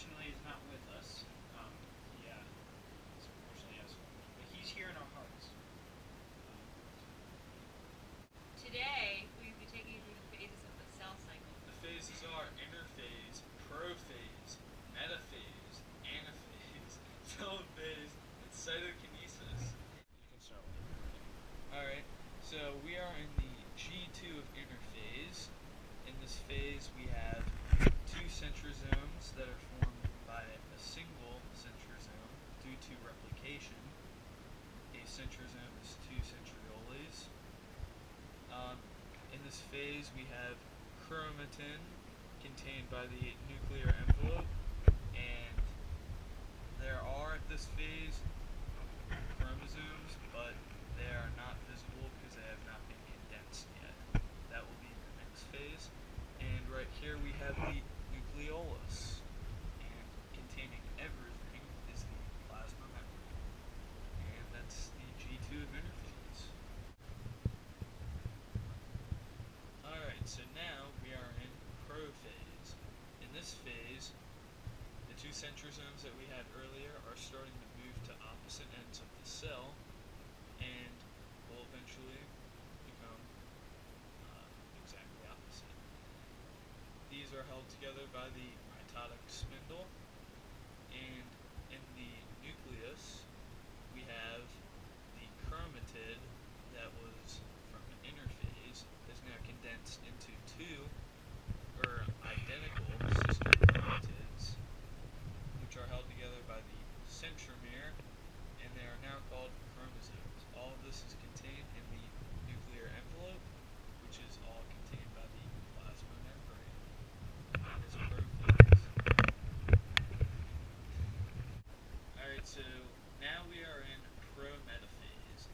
unfortunately is not with us. He's unfortunately has one, but he's here in our hearts. Today, we will be taking you through the phases of the cell cycle. The phases are interphase, prophase, metaphase, anaphase, telophase, and cytokinesis. You can start with it. Alright, so we are in the G2 of interphase. In this phase we have two centrosomes that are formed by a single centrosome due to replication. A centrosome is two centrioles. In this phase we have chromatin contained by the nuclear envelope, and there are at this phase chromosomes, but they are not visible because they have not been condensed yet. That will be the next phase. And right here we have the nucleolus, and containing everything is the plasma membrane. And that's the G2 of interphase. Alright, so now we are in prophase. In this phase, the two centrosomes that we had earlier are starting to move to opposite ends of the cell, and will eventually become exactly opposite. These are held together by the mitotic spindle, and in the nucleus we have the chromatid that was from an interphase is now condensed into two identical sister chromatids, which are held together by the centromere, and they are now called chromosomes. All of this is contained in the nuclear envelope, which is all contained by the plasma membrane. That is prophase. Alright, so now we are in prometaphase.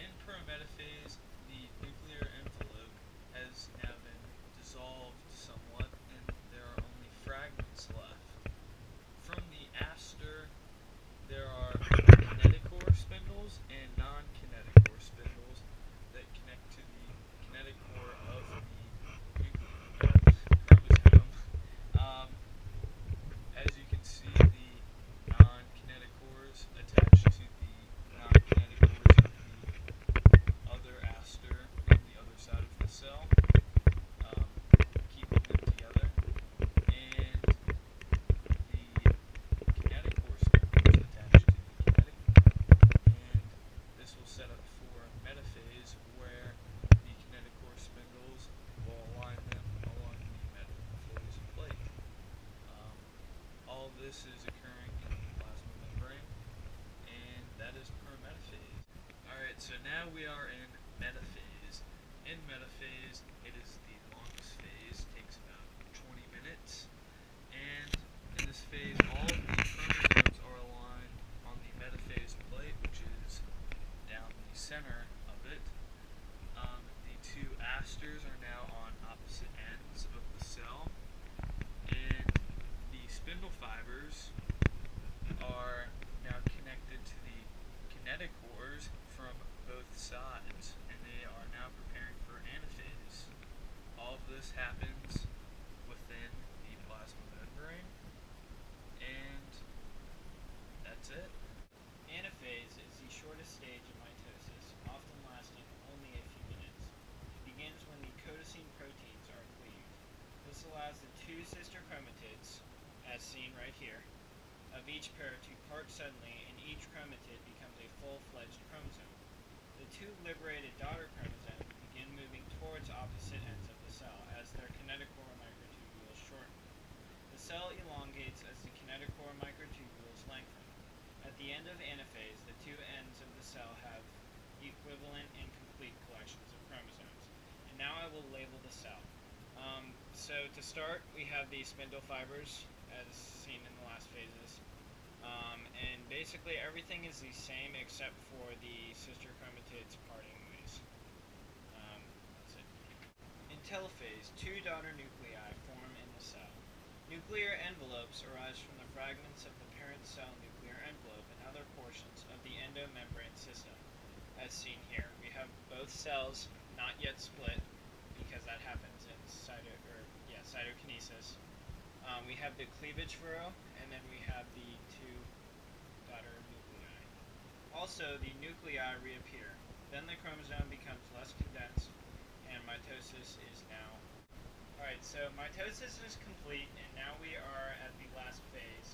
In prometaphase, the nuclear envelope has now been dissolved somewhat, and there are only fragments left. From the aster, there are kinetochore spindles and non-kinetochore spindles that connect to the kinetochore of the chromosome. As you can see, the non-kinetochores attach to the non-kinetochores of the other aster on the other side of the cell, keeping them together. And the kinetochore spindles attach to the kinetochore. And this will set up for metaphase, where the kinetochore spindles will align them along the metaphase plate. All of this is occurring in the plasma membrane, and that is prometaphase. Alright, so now we are in metaphase. In metaphase, it is the longest phase, takes about 20 minutes, and in this phase all of the chromosomes are aligned on the metaphase plate, which is down the center of it. The two asters are now on opposite ends of the cell, and the spindle fibers are now connected to the kinetochores from both sides, and they are now preparing for anaphase. All of this happens within the plasma membrane, and that's it. Anaphase is the shortest stage of mitosis, often lasting only a few minutes. It begins when the codicine proteins are cleaved. This allows the two sister chromatids, as seen right here, of each pair to part suddenly, and each chromatid becomes a full-fledged chromosome. The two liberated daughter chromosomes begin moving towards opposite ends of the cell as their kinetochore microtubules shorten. The cell elongates as the kinetochore microtubules lengthen. At the end of anaphase, the two ends of the cell have equivalent and complete collections of chromosomes. And now I will label the cell. So to start, we have the spindle fibers, as seen in the last phases. And basically everything is the same except for the sister chromatids parting ways. That's it. In telophase, two daughter nuclei form in the cell. Nuclear envelopes arise from the fragments of the parent cell nuclear envelope and other portions of the endomembrane system, as seen here. We have both cells not yet split, because that happens in cytokinesis. We have the cleavage row, and then we have the two daughter nuclei. Also, the nuclei reappear. Then the chromosome becomes less condensed, and mitosis is now. Alright, so mitosis is complete, and now we are at the last phase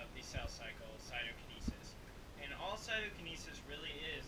of the cell cycle, cytokinesis. And all cytokinesis really is